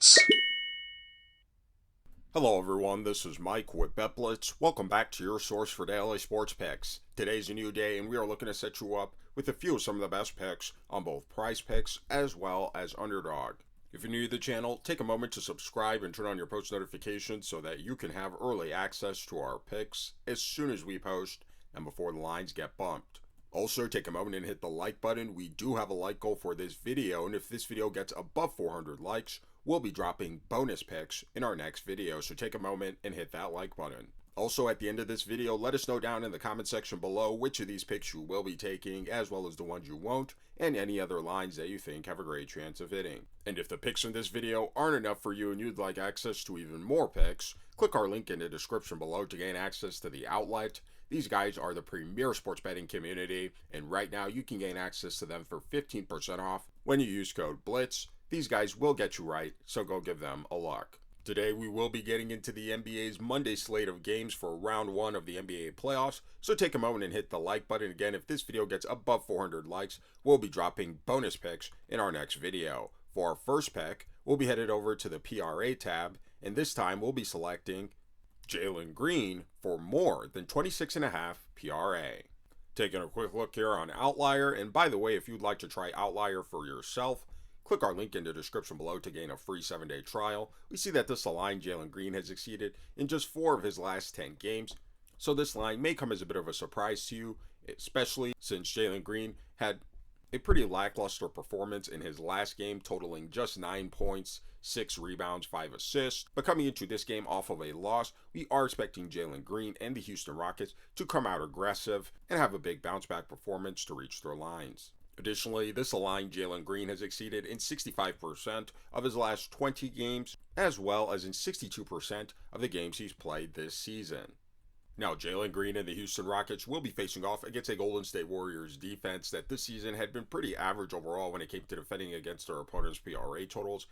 Blitz. Hello everyone, this is Mike with BetBlitz. Welcome back to your source for daily sports picks. Today's a new day and we are looking to set you up with a few of some of the best picks on both PrizePicks as well as Underdog. If you're new to the channel, take a moment to subscribe and turn on your post notifications so that you can have early access to our picks as soon as we post and before the lines get bumped. Also, take a moment and hit the like button. We do have a like goal for this video, and if this video gets above 400 likes, we'll be dropping bonus picks in our next video, so take a moment and hit that like button. Also, at the end of this video, let us know down in the comment section below which of these picks you will be taking, as well as the ones you won't, and any other lines that you think have a great chance of hitting. And if the picks in this video aren't enough for you and you'd like access to even more picks, click our link in the description below to gain access to the outlet. These guys are the premier sports betting community, and right now you can gain access to them for 15% off when you use code BLITZ. These guys will get you right, so go give them a look. Today we will be getting into the NBA's Monday slate of games for round 1 of the NBA playoffs, so take a moment and hit the like button. Again, if this video gets above 400 likes, we'll be dropping bonus picks in our next video. For our first pick, we'll be headed over to the PRA tab, and this time we'll be selecting Jalen Green for more than 26.5 PRA. Taking a quick look here on Outlier, and by the way, if you'd like to try Outlier for yourself, click our link in the description below to gain a free 7-day trial. We see that this line Jalen Green has exceeded in just 4 of his last 10 games, so this line may come as a bit of a surprise to you, especially since Jalen Green had a pretty lackluster performance in his last game, totaling just 9 points, 6 rebounds, 5 assists. But coming into this game off of a loss, we are expecting Jalen Green and the Houston Rockets to come out aggressive and have a big bounce back performance to reach their lines. Additionally, this line Jalen Green has exceeded in 65% of his last 20 games, as well as in 62% of the games he's played this season. Now, Jalen Green and the Houston Rockets will be facing off against a Golden State Warriors defense that this season had been pretty average overall when it came to defending against their opponents' PRA totals,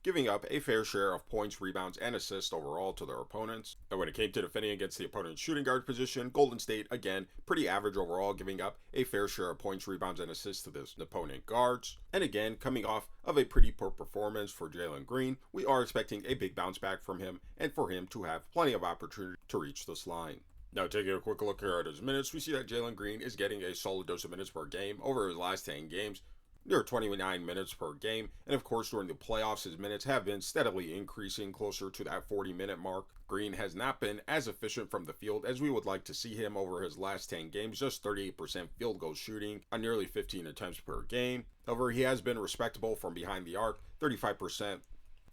giving up a fair share of points, rebounds, and assists overall to their opponents. And when it came to defending against the opponent's shooting guard position, Golden State, again, pretty average overall, giving up a fair share of points, rebounds, and assists to the opponent guards. And again, coming off of a pretty poor performance for Jalen Green, we are expecting a big bounce back from him and for him to have plenty of opportunity to reach this line. Now, taking a quick look here at his minutes, we see that Jalen Green is getting a solid dose of minutes per game over his last 10 games. Near 29 minutes per game, and of course during the playoffs his minutes have been steadily increasing closer to that 40-minute mark. Green has not been as efficient from the field as we would like to see him over his last 10 games, just 38% field goal shooting on nearly 15 attempts per game. However, he has been respectable from behind the arc, 35%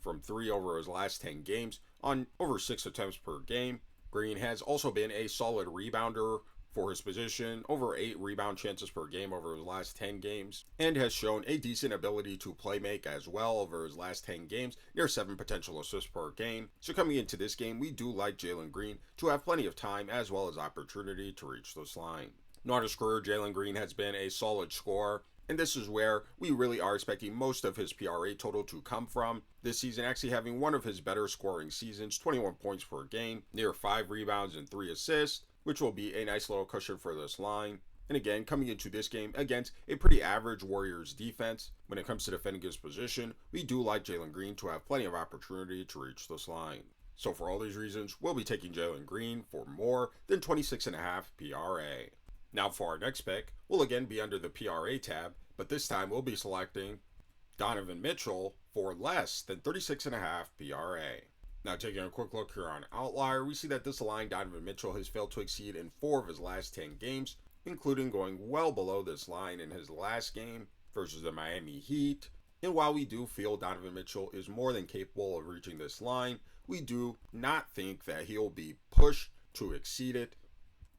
from 3 over his last 10 games on over 6 attempts per game. Green has also been a solid rebounder for his position, over 8 rebound chances per game over his last 10 games, and has shown a decent ability to play make as well over his last 10 games, near 7 potential assists per game. So coming into this game, we do like Jalen Green to have plenty of time as well as opportunity to reach this line. Not his career, Jalen Green has been a solid scorer, and this is where we really are expecting most of his PRA total to come from. This season actually having one of his better scoring seasons, 21 points per game, near 5 rebounds and 3 assists, which will be a nice little cushion for this line. And again, coming into this game against a pretty average Warriors defense, when it comes to defending his position, we do like Jalen Green to have plenty of opportunity to reach this line. So for all these reasons, we'll be taking Jalen Green for more than 26.5 PRA. Now for our next pick, we'll again be under the PRA tab, but this time we'll be selecting Donovan Mitchell for less than 36.5 PRA. Now taking a quick look here on Outlier, we see that this line Donovan Mitchell has failed to exceed in 4 of his last 10 games, including going well below this line in his last game versus the Miami Heat. And while we do feel Donovan Mitchell is more than capable of reaching this line, we do not think that he'll be pushed to exceed it.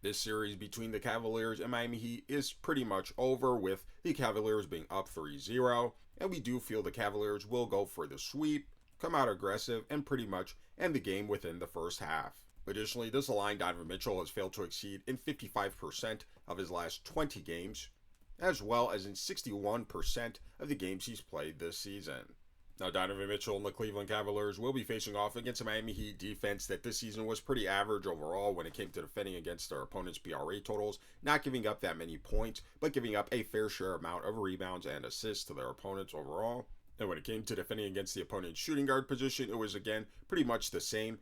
This series between the Cavaliers and Miami Heat is pretty much over, with the Cavaliers being up 3-0, and we do feel the Cavaliers will go for the sweep, come out aggressive, and pretty much end the game within the first half. Additionally, this line Donovan Mitchell has failed to exceed in 55% of his last 20 games, as well as in 61% of the games he's played this season. Now, Donovan Mitchell and the Cleveland Cavaliers will be facing off against a Miami Heat defense that this season was pretty average overall when it came to defending against their opponent's PRA totals, not giving up that many points, but giving up a fair share amount of rebounds and assists to their opponents overall. And when it came to defending against the opponent's shooting guard position, it was again pretty much the same.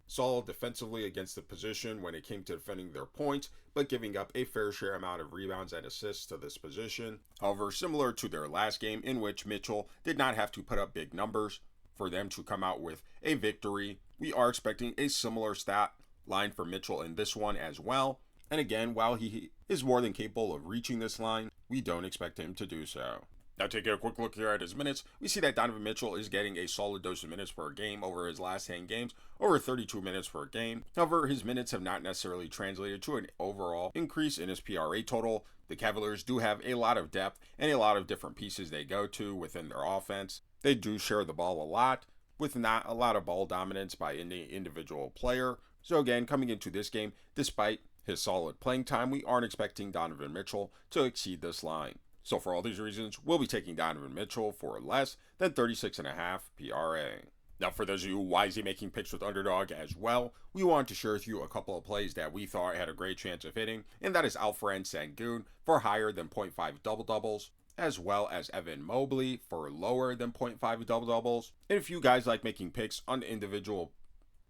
Solid defensively against the position when it came to defending their points, but giving up a fair share amount of rebounds and assists to this position. However, similar to their last game in which Mitchell did not have to put up big numbers for them to come out with a victory, we are expecting a similar stat line for Mitchell in this one as well. And again, while he is more than capable of reaching this line, we don't expect him to do so. Now taking a quick look here at his minutes, we see that Donovan Mitchell is getting a solid dose of minutes per game over his last 10 games, over 32 minutes per game. However, his minutes have not necessarily translated to an overall increase in his PRA total. The Cavaliers do have a lot of depth and a lot of different pieces they go to within their offense. They do share the ball a lot, with not a lot of ball dominance by any individual player. So again, coming into this game, despite his solid playing time, we aren't expecting Donovan Mitchell to exceed this line. So for all these reasons, we'll be taking Donovan Mitchell for less than 36.5 PRA. Now for those of you wisely making picks with Underdog as well, we want to share with you a couple of plays that we thought had a great chance of hitting, and that is Alperen Sengun for higher than 0.5 double-doubles, as well as Evan Mobley for lower than 0.5 double-doubles. And if you guys like making picks on individual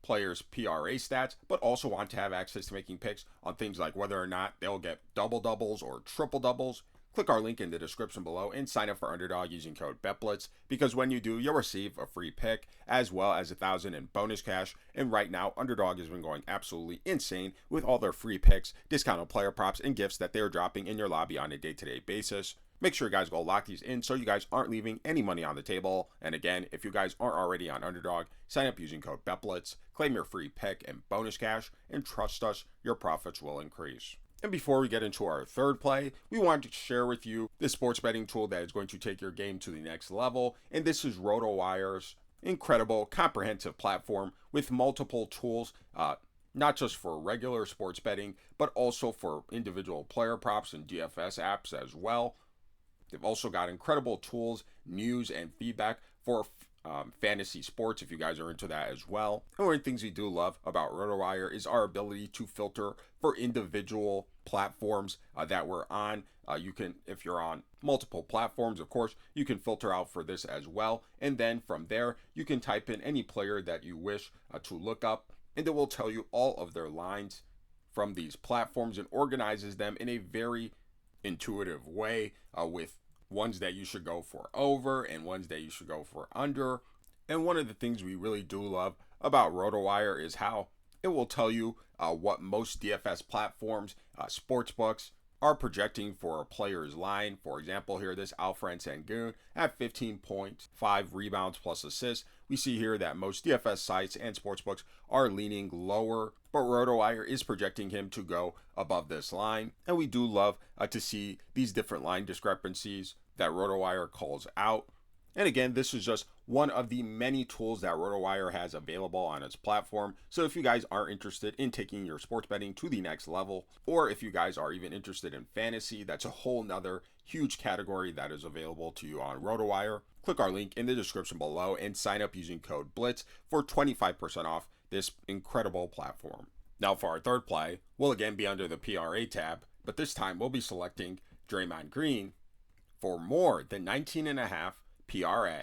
players' PRA stats, but also want to have access to making picks on things like whether or not they'll get double-doubles or triple-doubles, click our link in the description below and sign up for Underdog using code BETBLITZ, because when you do, you'll receive a free pick as well as $1,000 in bonus cash. And right now, Underdog has been going absolutely insane with all their free picks, discounted player props, and gifts that they are dropping in your lobby on a day-to-day basis. Make sure you guys go lock these in so you guys aren't leaving any money on the table. And again, if you guys aren't already on Underdog, sign up using code BETBLITZ, claim your free pick and bonus cash, and trust us, your profits will increase. And before we get into our third play, we want to share with you the sports betting tool that is going to take your game to the next level. And this is RotoWire's incredible, comprehensive platform with multiple tools, not just for regular sports betting, but also for individual player props and DFS apps as well. They've also got incredible tools, news, and feedback for fantasy sports if you guys are into that as well. And one of the things we do love about RotoWire is our ability to filter for individual platforms that we're on. You can, if you're on multiple platforms, of course, you can filter out for this as well. And then from there, you can type in any player that you wish to look up, and it will tell you all of their lines from these platforms and organizes them in a very intuitive way with ones that you should go for over and ones that you should go for under. And one of the things we really do love about RotoWire is how it will tell you what most DFS platforms, sportsbooks, are projecting for a player's line. For example, here, this Alperen Sengun at 15.5 rebounds plus assists. We see here that most DFS sites and sportsbooks are leaning lower, but RotoWire is projecting him to go above this line. And we do love to see these different line discrepancies that RotoWire calls out. And again, this is just one of the many tools that RotoWire has available on its platform. So if you guys are interested in taking your sports betting to the next level, or if you guys are even interested in fantasy, that's a whole nother huge category that is available to you on RotoWire. Click our link in the description below and sign up using code BLITZ for 25% off this incredible platform. Now for our third play, we'll again be under the PRA tab, but this time we'll be selecting Draymond Green for more than 19.5 PRA.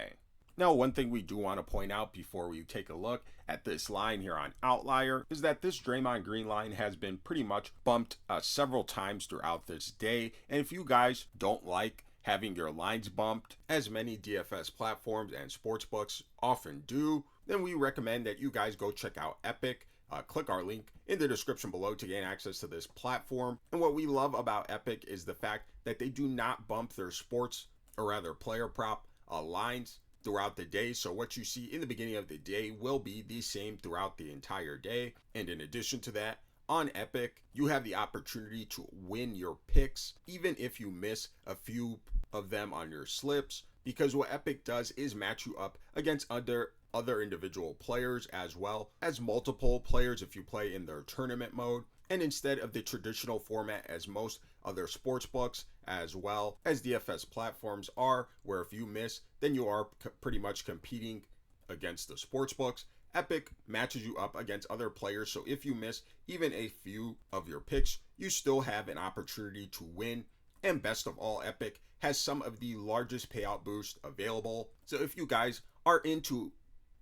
Now, one thing we do want to point out before we take a look at this line here on Outlier is that this Draymond Green line has been pretty much bumped several times throughout this day. And if you guys don't like having your lines bumped, as many DFS platforms and sportsbooks often do, then we recommend that you guys go check out Epic. Click our link in the description below to gain access to this platform. And what we love about Epic is the fact that they do not bump their sports, or rather player prop lines throughout the day. So what you see in the beginning of the day will be the same throughout the entire day. And in addition to that, on Epic, you have the opportunity to win your picks, even if you miss a few of them on your slips, because what Epic does is match you up against other individual players as well as multiple players if you play in their tournament mode. And instead of the traditional format as most other sports books as well as DFS platforms are, where if you miss, then you are pretty much competing against the sports books, Epic matches you up against other players. So if you miss even a few of your picks, you still have an opportunity to win. And best of all, Epic has some of the largest payout boost available. So if you guys are into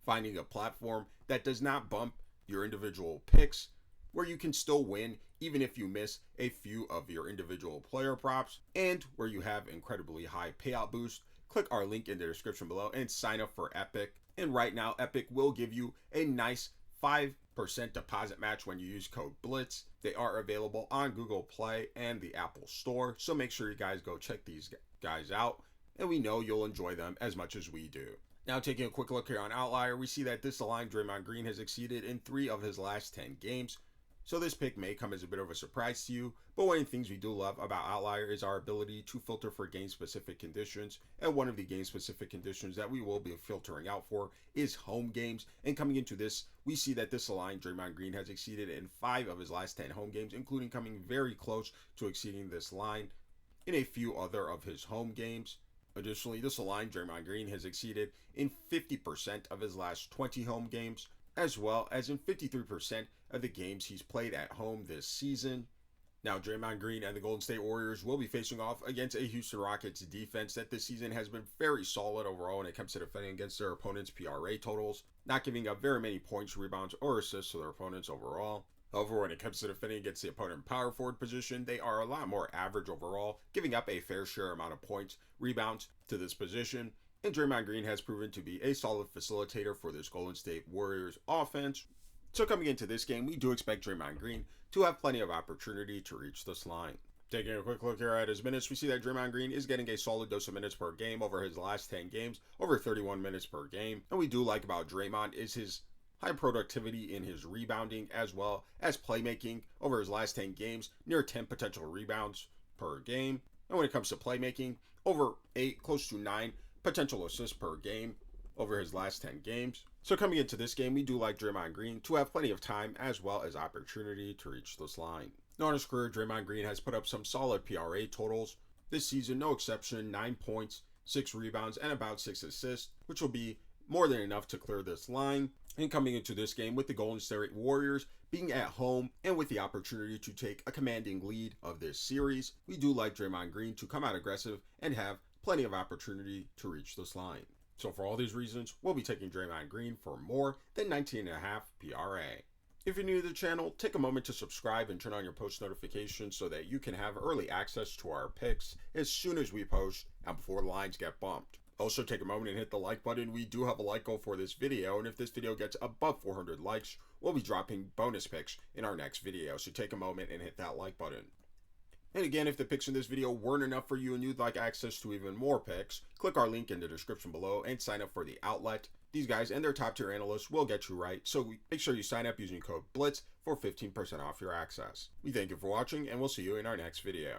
finding a platform that does not bump your individual picks, where you can still win even if you miss a few of your individual player props, and where you have incredibly high payout boost, click our link in the description below and sign up for Epic. And right now, Epic will give you a nice 5% deposit match when you use code BLITZ. They are available on Google Play and the Apple Store, so make sure you guys go check these guys out, and we know you'll enjoy them as much as we do. Now, taking a quick look here on Outlier, we see that this line Draymond Green has exceeded in 3 of his last 10 games. So this pick may come as a bit of a surprise to you, but one of the things we do love about Outlier is our ability to filter for game-specific conditions, and one of the game-specific conditions that we will be filtering out for is home games. And coming into this, we see that this line Draymond Green has exceeded in 5 of his last 10 home games, including coming very close to exceeding this line in a few other of his home games. Additionally, this line Draymond Green has exceeded in 50% of his last 20 home games, as well as in 53% of the games he's played at home this season. Now, Draymond Green and the Golden State Warriors will be facing off against a Houston Rockets defense that this season has been very solid overall when it comes to defending against their opponents' PRA totals, not giving up very many points, rebounds, or assists to their opponents overall. However, when it comes to defending against the opponent power forward position, they are a lot more average overall, giving up a fair share amount of points, rebounds to this position. And Draymond Green has proven to be a solid facilitator for this Golden State Warriors offense. So coming into this game, we do expect Draymond Green to have plenty of opportunity to reach this line. Taking a quick look here at his minutes, we see that Draymond Green is getting a solid dose of minutes per game over his last 10 games, over 31 minutes per game. And we do like about Draymond is his high productivity in his rebounding as well as playmaking over his last 10 games, near 10 potential rebounds per game. And when it comes to playmaking, over 8, close to 9 potential assists per game over his last 10 games. So coming into this game, we do like Draymond Green to have plenty of time as well as opportunity to reach this line. Now in his career, Draymond Green has put up some solid PRA totals this season, no exception, 9 points, 6 rebounds, and about 6 assists, which will be more than enough to clear this line. And coming into this game with the Golden State Warriors being at home and with the opportunity to take a commanding lead of this series, we do like Draymond Green to come out aggressive and have plenty of opportunity to reach this line. So for all these reasons, we'll be taking Draymond Green for more than 19.5 PRA. If you're new to the channel, take a moment to subscribe and turn on your post notifications so that you can have early access to our picks as soon as we post and before the lines get bumped. Also take a moment and hit the like button. We do have a like goal for this video, and if this video gets above 400 likes, we'll be dropping bonus picks in our next video. So take a moment and hit that like button. And again, if the picks in this video weren't enough for you and you'd like access to even more picks, click our link in the description below and sign up for the outlet. These guys and their top tier analysts will get you right, so make sure you sign up using code BLITZ for 15% off your access. We thank you for watching, and we'll see you in our next video.